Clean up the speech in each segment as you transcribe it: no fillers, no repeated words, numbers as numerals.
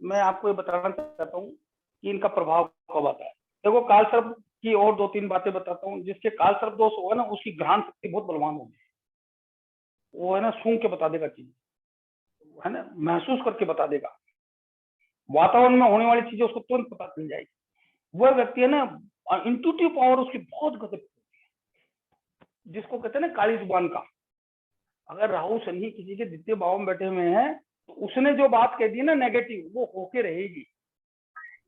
मैं आपको ये बताना चाहता हूँ कि इनका प्रभाव कब आता है। देखो, काल सर्प की और 2-3 बातें बताता हूँ। जिसके काल सर्प दोष होगा ना, उसकी घ्राण शक्ति बहुत बलवान होगी। वो है ना, सूंघ के बता देगा चीज, है ना, महसूस करके बता देगा। वातावरण में होने वाली चीजें उसको तुरंत पता चल जाएगी। वह व्यक्ति है ना, इंट्यूटिव पावर उसकी बहुत गजब होती है, जिसको कहते हैं ना काली जुबान का। अगर राहु शनि किसी के द्वितीय भाव में बैठे हुए हैं तो उसने जो बात कह दी ना नेगेटिव, वो होके रहेगी।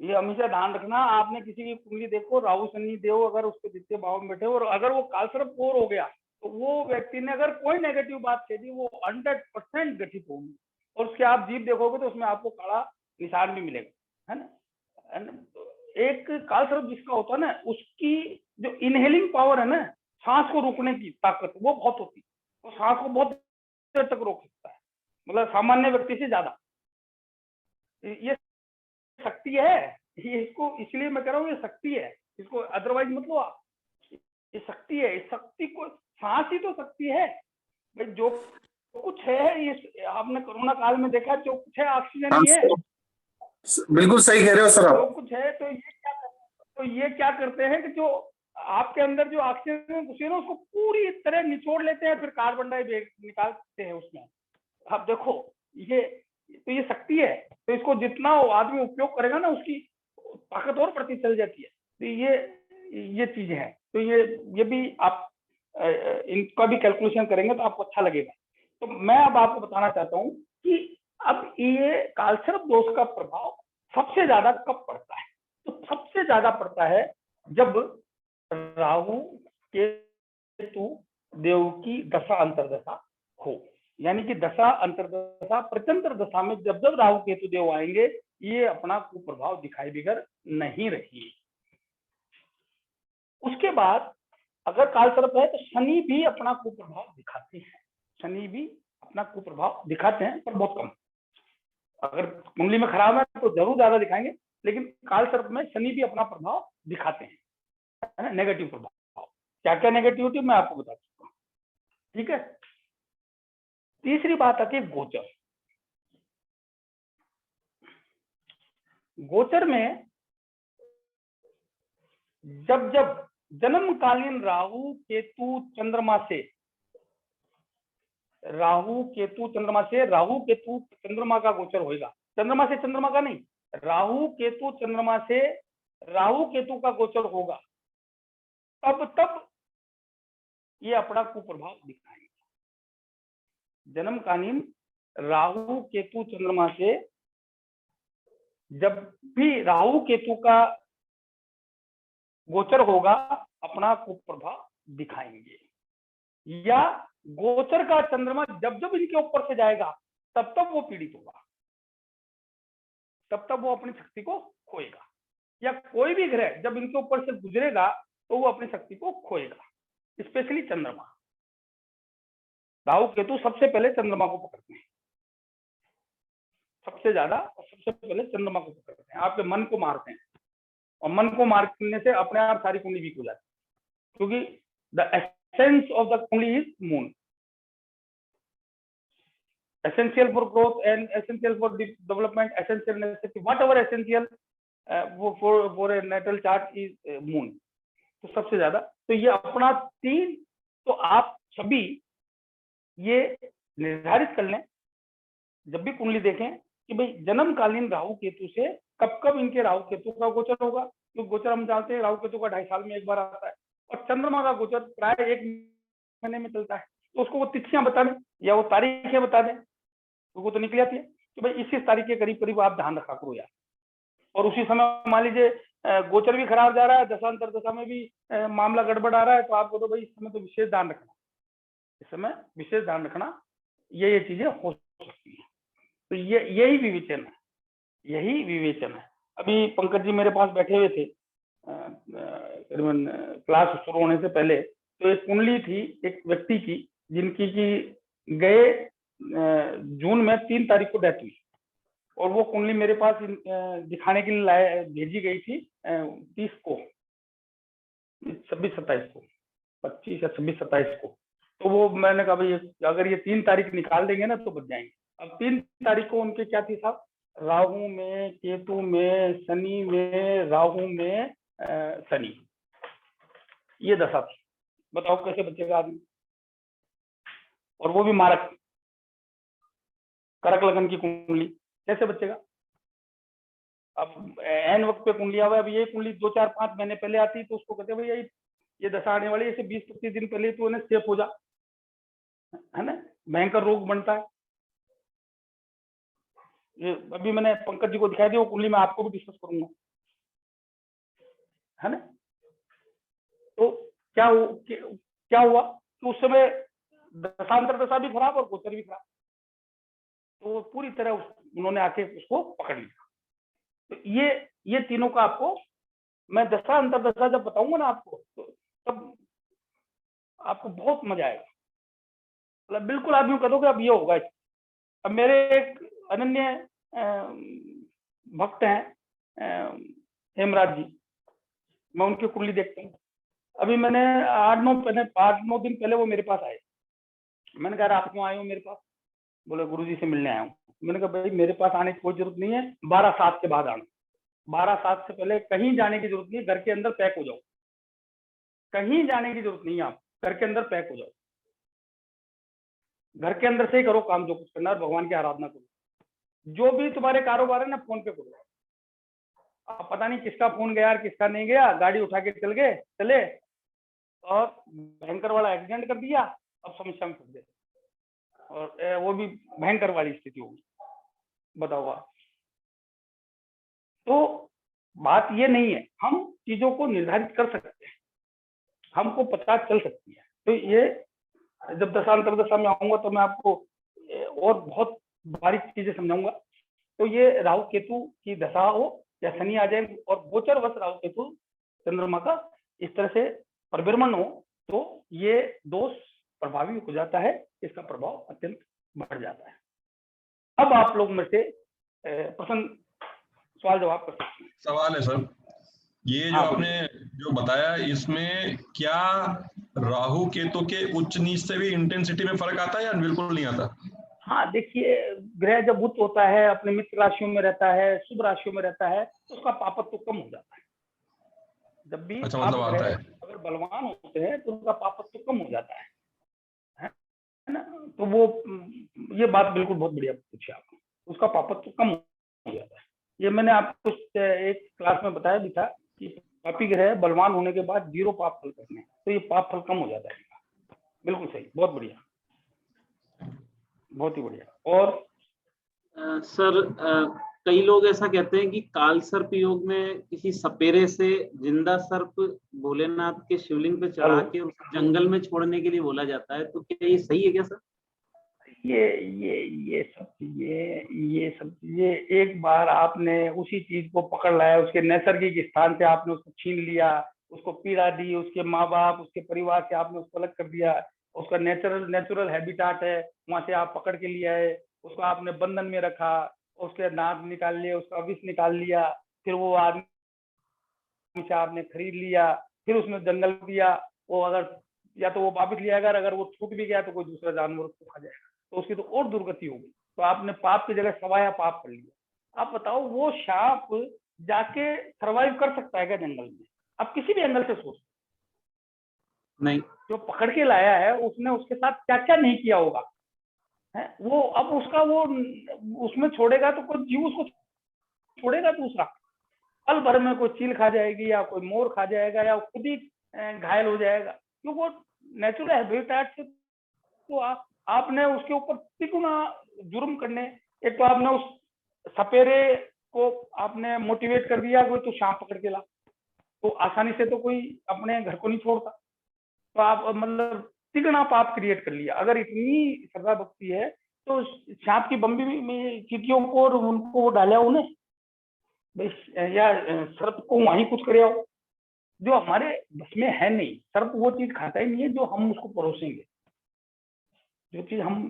ये हमेशा ध्यान रखना। आपने किसी की कुंडली देखो, राहु शनि देव अगर उसके द्वितीय भाव में बैठे और अगर वो कालसर्प कोर हो गया, तो वो व्यक्ति ने अगर कोई नेगेटिव बात कह दी, वो 100% गठित होगी। और उसके आप जीभ देखोगे तो उसमें आपको काला निशान भी मिलेगा, है ना। एक कालसर्प जिसका होता है ना, उसकी जो इनहेलिंग पावर है ना, सांस को रोकने की ताकत, वो बहुत होती है। वो सांस को बहुत देर तक रोक सकता है, मतलब सामान्य व्यक्ति से ज्यादा। ये शक्ति है, ये इसको इसलिए मैं कह रहा हूँ, ये शक्ति है, इसको अदरवाइज मत लो आप। ये शक्ति है, इस शक्ति को, सांस ही तो शक्ति है भाई। जो कुछ है, ये आपने कोरोना काल में देखा, जो कुछ है ऑक्सीजन ही है। बिल्कुल सही कह रहे हो सर आप। जो कुछ है, तो ये क्या करते हैं कि जो आपके अंदर जो ऑक्सीजन घुसी है ना, उसको पूरी तरह निचोड़ लेते हैं, फिर कार्बन डाइऑक्साइड निकालते हैं उसमें। अब देखो, ये तो ये शक्ति है। तो इसको जितना आदमी उपयोग करेगा ना, उसकी ताकत और बढ़ती चल जाती है। तो ये चीज है। तो ये भी आप इनका भी कैलकुलेशन करेंगे तो आपको अच्छा लगेगा। तो मैं अब आपको बताना चाहता हूँ कि अब ये कालसर्प दोष का प्रभाव सबसे ज्यादा कब पड़ता है। तो सबसे ज्यादा पड़ता है जब राहु केतु देव की दशा अंतर्दशा हो। यानी कि दशा अंतर्दशा प्रचंड दशा में जब जब राहु केतु देव आएंगे, ये अपना कुप्रभाव दिखाई बिगर नहीं रही। उसके बाद अगर कालसर्प है तो शनि भी अपना कुप्रभाव दिखाते हैं। शनि भी अपना कुप्रभाव दिखाते हैं, पर बहुत कम। अगर कुंडली में खराब है तो जरूर ज्यादा दिखाएंगे, लेकिन कालसर्प में शनि भी अपना प्रभाव दिखाते हैं, है ना, नेगेटिव प्रभाव। क्या क्या नेगेटिविटी मैं आपको बता सकता हूँ, ठीक है। तीसरी बात आती है गोचर। गोचर में जब जब जन्मकालीन राहु केतु चंद्रमा से राहु केतु चंद्रमा का गोचर होगा। चंद्रमा से चंद्रमा का नहीं, राहु केतु चंद्रमा से राहु केतु का गोचर होगा, तब ये अपना कुप्रभाव दिखाएंगे। जन्मकालीन राहु केतु चंद्रमा से जब भी राहु केतु का गोचर होगा, अपना कुप्रभाव दिखाएंगे। या गोचर का चंद्रमा जब जब इनके ऊपर से जाएगा, तब तब वो पीड़ित होगा, तब तब वो अपनी शक्ति को खोएगा। या कोई भी ग्रह जब इनके ऊपर से गुजरेगा तो वो अपनी शक्ति को खोएगा। स्पेशली चंद्रमा, राहु केतु सबसे पहले चंद्रमा को पकड़ते हैं, सबसे ज्यादा और सबसे पहले चंद्रमा को पकड़ते हैं। आपके मन को मारते हैं, और मन को मारने से अपने आप सारी कुंडली वीक हो जाती है, क्योंकि द एसेंस ऑफ द कुंडली is moon, essential for growth and essential for development, essential necessity, whatever essential for a natal chart is moon। तो सबसे ज्यादा तो ये अपना 3, तो आप सभी ये निर्धारित कर लें जब भी कुंडली देखें कि भाई जन्मकालीन राहु केतु से कब कब इनके राहु केतु का गोचर होगा। तो गोचर हम जानते हैं राहु केतु का 2.5 साल में एक बार आता है, और चंद्रमा का गोचर प्राय 1 महीने में चलता है। तो उसको वो तिथियां बता दें या वो तारीखें बता दें, तो वो तो निकल जाती है कि भाई इस तारीख के करीब करीब आप ध्यान रखा करो यार। और उसी समय मान लीजिए गोचर भी खराब जा रहा है, दशा अंतर्दशा में भी मामला गड़बड़ आ रहा है, तो आपको तो भाई इस समय तो विशेष ध्यान रखना, इस समय विशेष ध्यान रखना, ये चीजें हो सकती है। तो यही विवेचन है, यही विवेचन है। अभी पंकज जी मेरे पास बैठे हुए थे करीबन क्लास शुरू होने से पहले, तो एक कुंडली थी एक व्यक्ति की, जिनकी की गए जून में 3 तारीख को डेथ हुई, और वो कुंडली मेरे पास दिखाने के लिए भेजी गई थी 30 को, 26-27 को, 25 या 26-27 को। तो वो मैंने कहा भाई अगर ये 3 तारीख निकाल देंगे ना तो बच जाएंगे। अब 3 तारीख को उनके क्या थी साहब, राहु में, केतु में, शनि में, राहु में शनि, ये दशा थी। बताओ कैसे बचेगा आदमी, और वो भी मारक, करक लगन की कुंडली, कैसे बचेगा? अब एन वक्त पे कुंडली आवे, अब ये कुंडली 2-4-5 महीने पहले आती तो उसको कहते भैया ये दशा आने वाली है, इसे 20-25 दिन पहले तो उन्हें सेफ हो जा, है ना, भयंकर रोग बनता है। ये अभी मैंने पंकज जी को दिखाई दी वो कुंडली, मैं आपको भी डिस्कस करूंगा, है ना। तो क्या हुआ तो उस समय दशांतर दशा भी खराब और गोचर भी खराब, तो पूरी तरह उन्होंने आके उसको पकड़ लिया। तो ये तीनों का आपको मैं दशा अंतर दशा जब बताऊंगा ना आपको, तो तब आपको बहुत मजा आएगा, मतलब बिल्कुल आदमी कह दोगे अब ये होगा। अब मेरे एक अनन्य भक्त हैं हेमराज जी, मैं उनकी कुंडली देखता हूँ। अभी मैंने 8-9 दिन पहले वो मेरे पास आए, मैंने कहा आप क्यों आए हो मेरे पास? बोले गुरुजी से मिलने आया हूँ। मैंने कहा भाई मेरे पास आने की कोई जरूरत नहीं है, 12-7 के बाद आना, 12-7 से पहले कहीं जाने की जरूरत नहीं है, घर के अंदर पैक हो जाओ, कहीं जाने की जरूरत नहीं है, आप घर के अंदर पैक हो जाओ, घर के अंदर से ही करो काम जो कुछ करना, और भगवान की आराधना करो, जो भी तुम्हारे कारोबार है ना फोन पे करो। अब पता नहीं किसका फोन गया और किसका नहीं गया, गाड़ी उठा के चले और भयंकर वाला एक्सीडेंट कर दिया, अब समस्या में फंस गए, और वो भी भयंकर वाली स्थिति होगी, बताओ आप। तो बात ये नहीं है, हम चीजों को निर्धारित कर सकते हैं, हमको पता चल सकती है। तो ये जब दशांतर दशा में आऊंगा तो मैं आपको और बहुत बारीक चीजें समझाऊंगा। तो ये राहु केतु की दशा हो या शनि आ जाए और गोचर वश राहु केतु चंद्रमा का इस तरह से परिभ्रमण हो, तो ये दोष प्रभावी हो जाता है, इसका प्रभाव अत्यंत बढ़ जाता है। अब आप लोग में से प्रश्न सवाल जवाब कर सकते हैं। सवाल है सर, ये जो आपने जो बताया इसमें क्या राहु केतु के उच्च नीच से भी इंटेंसिटी में फर्क आता है या बिल्कुल नहीं आता? हाँ देखिए, ग्रह जब उच्च होता है, अपने मित्र राशियों में रहता है, शुभ राशियों में रहता है, तो उसका पापत्व कम हो जाता है। जब भी अच्छा, मतलब आता है, अगर बलवान होते हैं तो उनका पापत्व कम हो जाता है ना। तो वो ये बात बिल्कुल बहुत बढ़िया पूछी आपने, उसका पापत्व कम हो जाता है। ये मैंने आपको एक क्लास में बताया भी था कि पापी ग्रह बलवान होने के बाद 0 पाप फल करने, तो ये पाप फल कम हो जाता है। बिल्कुल सही, बहुत बढ़िया, बहुत ही बढ़िया। और सर कई लोग ऐसा कहते हैं कि काल सर्प योग में किसी सपेरे से जिंदा सर्प भोलेनाथ के शिवलिंग पे चढ़ा के उस जंगल में छोड़ने के लिए बोला जाता है, तो क्या ये सही है क्या सर? ये सब चीजें एक बार आपने उसी चीज को पकड़ लाया, उसके नैसर्गिक स्थान से आपने उसको छीन लिया, उसको पीड़ा दी, उसके माँ बाप उसके परिवार से आपने उसको अलग कर दिया, उसका नेचुरल हैबिटाट है, वहां से आप पकड़ के लिए आए, उसको आपने बंधन में रखा, उसके नाक निकाल लिए, उसका विष निकाल लिया, फिर वो आदमी से आपने खरीद लिया, फिर उसने जंगल दिया, वो अगर या तो वो वापिस ले आएगा, अगर वो छूट भी गया तो कोई दूसरा जानवर उसको खा जाएगा, तो उसकी तो और दुर्गति होगी। तो आपने पाप की जगह सवाया पाप कर लिया। आप बताओ वो सांप जाके सर्वाइव कर सकता है क्या जंगल में? आप किसी भी एंगल से सोच, नहीं, जो पकड़ के लाया है उसने उसके साथ क्या क्या नहीं किया होगा, है वो। अब उसका वो उसमें छोड़ेगा तो कोई जीव उसको छोड़ेगा, दूसरा पल भर में कोई चील खा जाएगी या कोई मोर खा जाएगा या खुद ही घायल हो जाएगा, क्योंकि वो नेचुरल हैबिटेट से। तो आपने उसके ऊपर तिगुना जुर्म करने, एक तो आपने उस सपेरे को आपने मोटिवेट कर दिया कोई तो सांप पकड़ के ला, तो आसानी से तो कोई अपने घर को नहीं छोड़ता, तो आप मतलब तिगुना पाप क्रिएट कर लिया। अगर इतनी श्रद्धा भक्ति है तो सांप की बम्बी में चींटियों को और उनको डाला उन्हें, या सर्प को वहीं कुछ करे हो, जो हमारे बस में है नहीं। सर्प वो चीज खाता ही नहीं है जो हम उसको परोसेंगे, जो चीज हम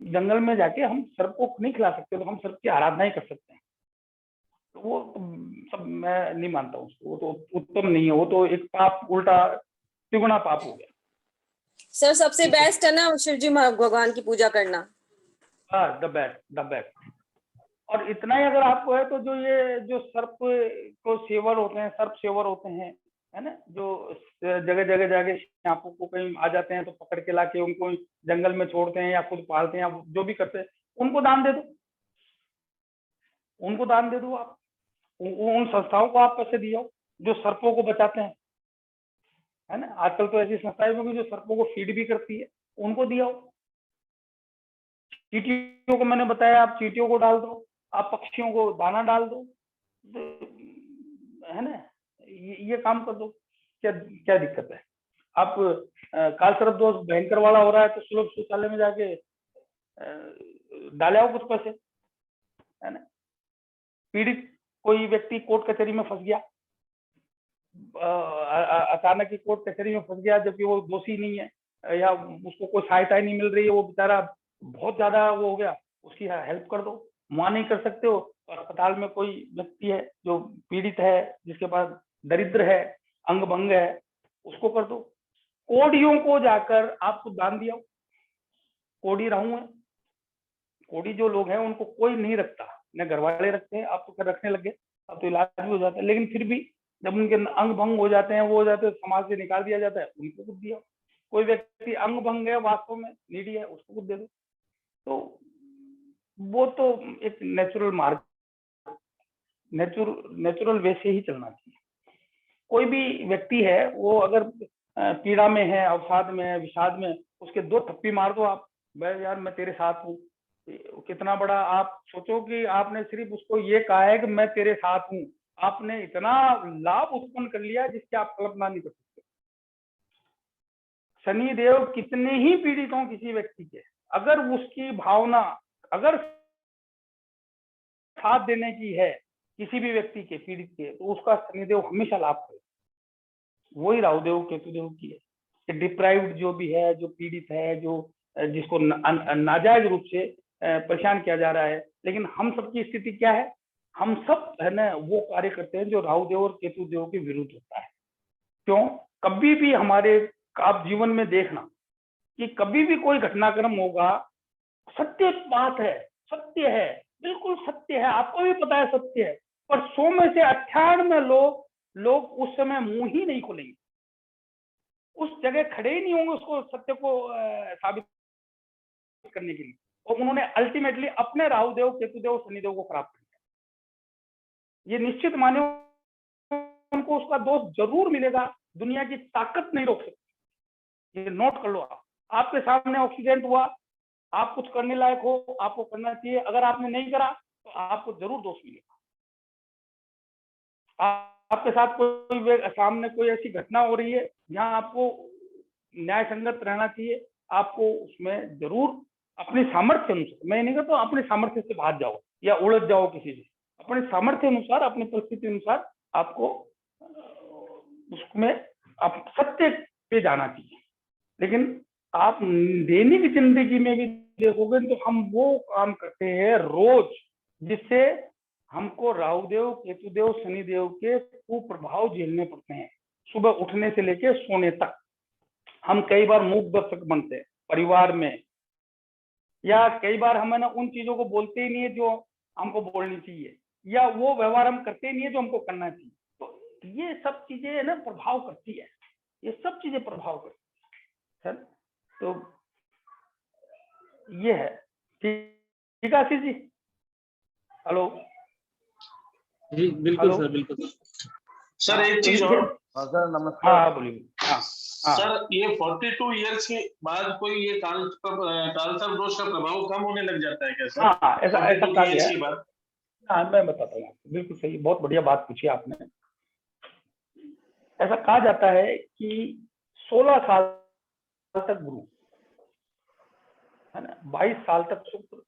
जंगल में जाके हम सर्प को नहीं खिला सकते, तो हम सर्प की आराधना ही कर सकते हैं। तो वो सब मैं नहीं मानता हूँ, वो तो उत्तम नहीं है, वो तो एक पाप उल्टा तिगुना पाप हो गया। सर सबसे बेस्ट है ना शिव जी भगवान की पूजा करना। The best. और इतना ही अगर आपको है तो जो सर्प को सेवर होते हैं, सर्प सेवर होते हैं, है ना, जो जगह जगह जाके सांपों को कहीं आ जाते हैं तो पकड़ के लाके उनको जंगल में छोड़ते हैं या खुद पालते हैं या जो भी करते हैं, उनको दान दे दो, उनको दान दे दो आप। उन संस्थाओं को आप पैसे दिए जो सर्पों को बचाते हैं, है ना। आजकल तो ऐसी संस्थाएं भी जो सर्पों को फीड भी करती है, उनको दिया। चींटियों को मैंने बताया, आप चींटियों को डाल दो, आप पक्षियों को दाना डाल दो, है ना, ये काम कर दो। क्या क्या दिक्कत है? आप काल सर्प दोष भयंकर वाला हो रहा है तो सुलभ शौचालय में जाके डाले आओ कुछ पैसे, है ना। पीड़ित कोई व्यक्ति कोर्ट कचहरी में फंस गया, अचानक ही कोर्ट कचहरी में फंस गया जबकि वो दोषी नहीं है या उसको कोई सहायता नहीं मिल रही है, वो बेचारा बहुत ज्यादा वो हो गया, उसकी हेल्प कर दो। वहां नहीं कर सकते हो, अस्पताल में कोई व्यक्ति है जो पीड़ित है, जिसके पास दरिद्र है, अंग भंग है, उसको कर दो। कोड़ियों को जाकर आप कुछ दान दिया। कोड़ी रहूं है, कोड़ी जो लोग हैं उनको कोई नहीं रखता, न घर वाले रखते हैं, आप तो कर रखने लग गए, अब तो इलाज भी हो जाता है, लेकिन फिर भी जब उनके अंग भंग हो जाते हैं, वो हो जाते हैं, समाज से निकाल दिया जाता है, उनको कुछ दिया। कोई व्यक्ति अंग भंग है, वास्तव में नीडी है, उसको कुछ दे दो। तो वो तो एक नेचुरल मार्ग, नेचुरल वे से ही चलना चाहिए। कोई भी व्यक्ति है वो अगर पीड़ा में है, अवसाद में है, विषाद में, उसके 2 थप्पी मार दो आप, भाई यार मैं तेरे साथ हूँ। कितना बड़ा, आप सोचो कि आपने सिर्फ उसको ये कहा है कि मैं तेरे साथ हूँ, आपने इतना लाभ उत्पन्न कर लिया जिसकी आप कल्पना नहीं कर सकते। शनिदेव कितने ही पीड़ित हों किसी व्यक्ति के, अगर उसकी भावना अगर साथ देने की है किसी भी व्यक्ति के, पीड़ित के, तो उसका शनिदेव हमेशा लाभ करे। वही राहुदेव केतुदेव की है। डिप्राइव्ड जो भी है, जो पीड़ित है, जो जिसको नाजायज रूप से परेशान किया जा रहा है, लेकिन हम सबकी स्थिति क्या है, हम सब है ना वो कार्य करते हैं जो राहुदेव और केतुदेव के विरुद्ध होता है। क्यों? कभी भी हमारे आप जीवन में देखना कि कभी भी कोई घटनाक्रम होगा, सत्य बात है, सत्य है, बिल्कुल सत्य है, आपको भी पता है सत्य है, पर 100 में से 98 लोग उस समय मुंह ही नहीं खोलेंगे, उस जगह खड़े ही नहीं होंगे उसको सत्य को साबित करने के लिए, और उन्होंने अल्टीमेटली अपने राहुदेव केतुदेव शनिदेव को खराब कर दिया। ये निश्चित माने उनको उसका दोष जरूर मिलेगा, दुनिया की ताकत नहीं रोक सकती, ये नोट कर लो आप। आपके सामने एक्सीडेंट हुआ, आप कुछ करने लायक हो, आपको करना चाहिए, अगर आपने नहीं करा तो आपको जरूर दोष मिलेगा। आपके साथ कोई सामने कोई ऐसी घटना हो रही है जहां आपको न्याय संगत रहना चाहिए, आपको उसमें जरूर अपने सामर्थ्य अनुसार, मैं नहीं कहता अपने सामर्थ्य से भाग जाओ या उलझ जाओ किसी से, अपने सामर्थ्य अनुसार, अपनी परिस्थिति अनुसार आपको उसमें आप सत्य पे जाना चाहिए। लेकिन आप दैनिक जिंदगी में भी देखोगे तो हम वो काम करते हैं रोज जिससे हमको राहुदेव केतुदेव शनिदेव के कुप्रभाव झेलने पड़ते हैं। सुबह उठने से लेकर सोने तक हम कई बार मूक दर्शक बनते हैं परिवार में, या कई बार हम ना उन चीजों को बोलते ही नहीं है जो हमको बोलनी चाहिए, या वो व्यवहार हम करते ही नहीं है जो हमको करना चाहिए। तो ये सब चीजें ना प्रभाव करती है, ये सब चीजें प्रभाव करती है। तो ये है। ठीक है आशीष जी, हेलो जी बिल्कुल सर, बिल्कुल सर एक चीज और। सर नमस्कार। हाँ बोलिए। हाँ सर ये 42 इयर्स के बाद कोई ये कालसर्प दोष का प्रभाव कम होने लग जाता है क्या सर? हाँ ऐसा कहा गया के बाद? हाँ मैं बताता हूँ, बिल्कुल सही, बहुत बढ़िया बात पूछी आपने। ऐसा कहा जाता है कि 16 साल तक गुरु, है ना, 22 साल तक शुक्र,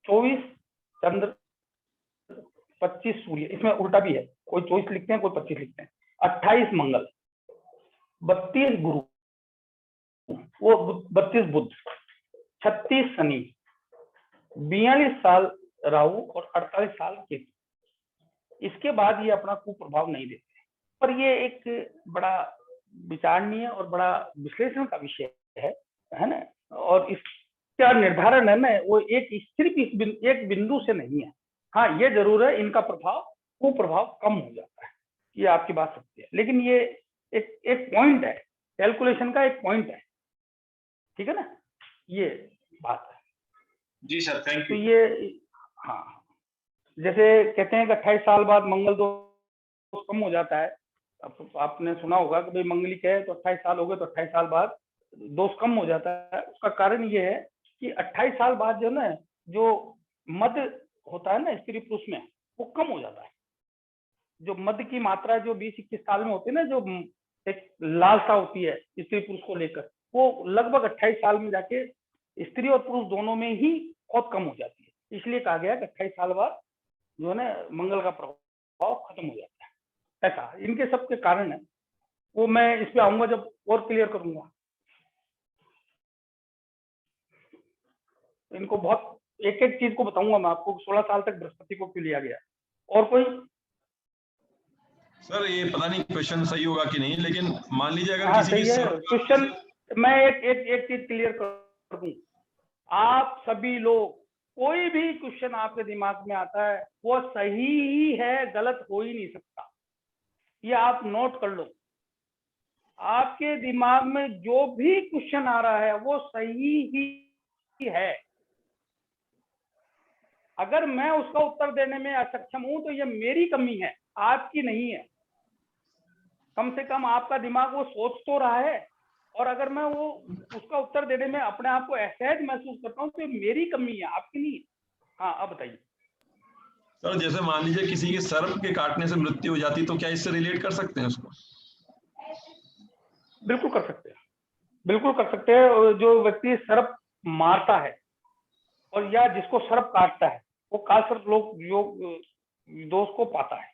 24 चंद्र, 25 सूर्य, इसमें उल्टा भी है, कोई 24 लिखते हैं कोई 25 लिखते हैं, 28 मंगल, 32 गुरु, वो 32 बुध, 36 शनि, 42 साल राहु और 48 साल केतु। इसके बाद ये अपना कुप्रभाव नहीं देते। पर ये एक बड़ा विचारणीय और बड़ा विश्लेषण का विषय है ना, और इस इसका निर्धारण है ना वो एक सिर्फ एक बिंदु से नहीं है। हाँ ये जरूर है इनका प्रभाव कुप्रभाव कम हो जाता है, ये आपकी बात सत्य है, लेकिन ये एक पॉइंट है, कैलकुलेशन का एक पॉइंट है, ठीक है ना, ये बात है। जी सर, थैंक तो यू। ये हाँ, जैसे कहते हैं कि 28 साल बाद मंगल दोष कम हो जाता है। आपने सुना होगा कि भाई मंगलिक है तो 28 साल हो गए तो 28 साल बाद दोष कम हो जाता है। उसका कारण ये है कि 28 साल बाद जो ना जो मद होता है ना स्त्री पुरुष में वो कम हो जाता है। जो मद की मात्रा जो 20-21 साल में होती है ना, जो एक लालसा होती है स्त्री पुरुष को लेकर, वो लगभग 28 साल में जाके स्त्री और पुरुष दोनों में ही बहुत कम हो जाती है। इसलिए कहा गया कि 28 साल बाद जो है ना मंगल का प्रभाव खत्म हो जाता है। ऐसा इनके सबके कारण है, वो मैं इस पे आऊंगा जब और क्लियर करूंगा। इनको बहुत एक एक चीज को बताऊंगा मैं आपको, 16 साल तक बृहस्पति को क्यों लिया गया। और कोई सर ये पता नहीं क्वेश्चन सही होगा कि नहीं, लेकिन मान लीजिए अगर हाँ किसी सही की है क्वेश्चन। मैं एक चीज क्लियर कर दूं, आप सभी लोग कोई भी क्वेश्चन आपके दिमाग में आता है वो सही ही है, गलत हो ही नहीं सकता। ये आप नोट कर लो, आपके दिमाग में जो भी क्वेश्चन आ रहा है वो सही ही है। अगर मैं उसका उत्तर देने में असक्षम हूं तो ये मेरी कमी है, आपकी नहीं है। कम से कम आपका दिमाग वो सोच तो रहा है, और अगर मैं वो उसका उत्तर देने में अपने आप को असहज महसूस करता हूँ तो ये मेरी कमी है, आपकी नहीं है। हाँ अब बताइए सर, जैसे मान लीजिए किसी के सर्प के काटने से मृत्यु हो जाती तो क्या इससे रिलेट कर सकते हैं उसको? बिल्कुल कर सकते हैं, बिल्कुल कर सकते हैं। जो व्यक्ति सर्प मारता है और या जिसको सर्प काटता है वो काल सर्प योग दोष को पाता है।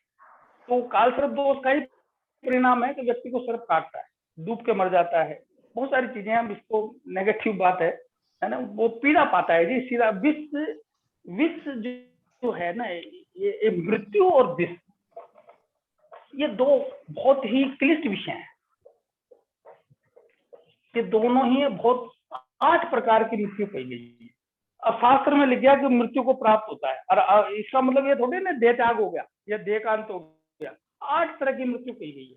तो काल सर्प दोष का ही परिणाम है कि व्यक्ति को सर्प काटता है, डूब के मर जाता है, बहुत सारी चीजें हम इसको नेगेटिव बात है ना, वो पीड़ा पाता है जी सीधा। विष जो है ना, ये मृत्यु और विष ये दो बहुत ही क्लिष्ट विषय हैं। ये दोनों ही बहुत 8 प्रकार की मृत्यु कही गई है। अब शास्त्र में लिख गया कि मृत्यु को प्राप्त होता है, और इसका मतलब ये थोड़ी ना देह त्याग हो गया या देह का अंत हो गया। 8 तरह की मृत्यु कही गई है,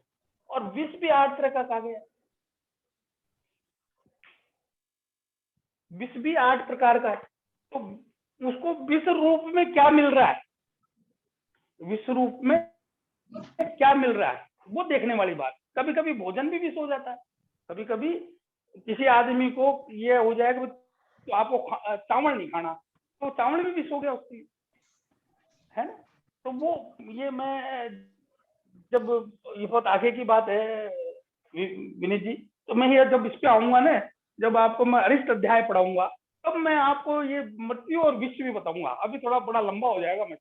और विष भी 8 तरह का कहा गया। विष भी 8 प्रकार का है, तो उसको विष रूप में क्या मिल रहा है, विष रूप में क्या मिल रहा है वो देखने वाली बात। कभी कभी भोजन भी विष हो जाता है, कभी कभी किसी आदमी को ये हो जाएगा तो आपको चावल नहीं खाना, तो चावल भी विष हो गया उसकी, है ना। तो वो ये मैं जब ये बहुत आगे की बात है विनीत जी, तो मैं ये जब इस पे आऊंगा ना, जब आपको मैं अरिष्ट अध्याय पढ़ाऊंगा तब मैं आपको ये मृत्यु और विष भी बताऊंगा। अभी थोड़ा बड़ा लंबा हो जाएगा, मैं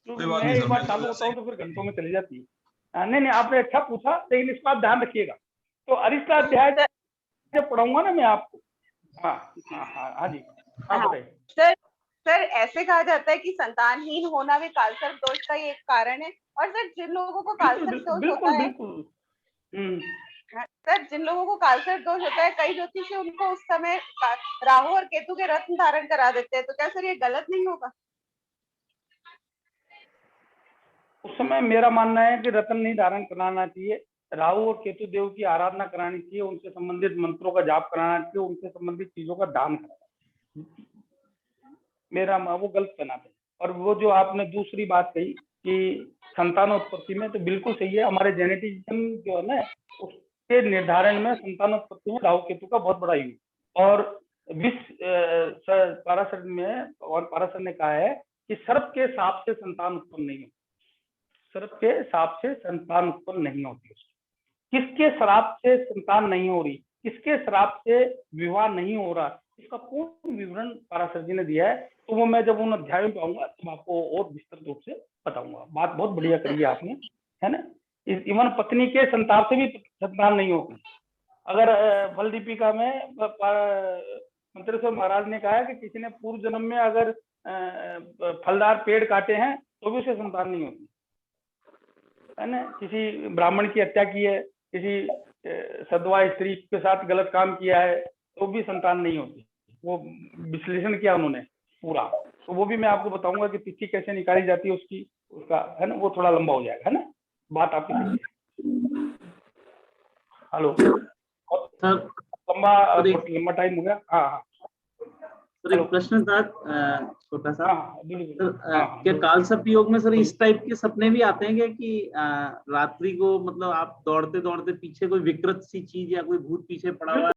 एक बार चालू होता हूँ तो फिर घंटों में चली जाती है। नहीं आपने अच्छा पूछा, लेकिन इसका आप ध्यान रखिएगा। तो अरिष्ट अध्याय जब पढ़ाऊंगा ना मैं आपको। हाँ हाँ हाँ हाँ जी हाँ बताइए। सर ऐसे कहा जाता है कि संतानहीन होना भी कालसर्प दोष का एक कारण है। और सर जिन लोगों को कालसर्प दोष होता है, सर जिन लोगों को कालसर्प दोष होता है, कई ज्योतिषी उनको उस समय राहु और केतु के रत्न धारण करा देते हैं, तो क्या सर ये गलत नहीं होगा? उस समय मेरा मानना है कि रत्न नहीं धारण कराना चाहिए, राहु और केतु देव की आराधना करानी चाहिए, उनसे संबंधित मंत्रों का जाप कराना चाहिए, उनसे संबंधित चीजों का दान कराना चाहिए। मेरा वो गलत बनाते हैं। और वो जो आपने दूसरी बात कही कि संतानोत्पत्ति में, तो बिल्कुल सही है। हमारे जेनेटिज्म जो है ना उसके निर्धारण में संतानोत्पत्ति में राहु केतु का बहुत बड़ा यूज। और पाराशर में और पाराशर ने कहा है कि सर्प के साप से संतान उत्पन्न नहीं होती, सर्प के साप से संतान उत्पन्न नहीं होती। किसके श्राप से संतान नहीं हो रही, किसके श्राप से विवाह नहीं हो रहा, इसका पूर्ण विवरण पाराशर जी ने दिया है। तो वो मैं जब उन अध्यायों में पाऊंगा तो आपको और विस्तृत रूप से बताऊंगा। बात बहुत बढ़िया करी है आपने, है ना। इवन पत्नी के संतान से भी संतान नहीं होती। अगर फल दीपिका में मंत्रेश्वर महाराज ने कहा है कि किसी ने पूर्व जन्म में अगर फलदार पेड़ काटे हैं तो भी उसे संतान नहीं होती, है ना। किसी ब्राह्मण की हत्या की है, किसी सदवा स्त्री के साथ गलत काम किया है तो भी संतान नहीं होती। वो विश्लेषण किया उन्होंने पूरा, तो वो भी मैं आपको बताऊंगा कि तिथि कैसे निकाली जाती है उसकी, उसका है ना, वो थोड़ा लंबा हो जाएगा, है ना, बात आपकी सही है। हेलो सर लंबा टाइम हो गया। हाँ हाँ सर एक प्रश्न था छोटा सा। हाँ बिल्कुल। हाँ, क्या काल सर्प योग में सर इस टाइप के सपने भी आते हैं क्या कि रात्रि को मतलब आप दौड़ते दौड़ते पीछे कोई विकृत सी चीज या कोई भूत पीछे पड़ा हुआ है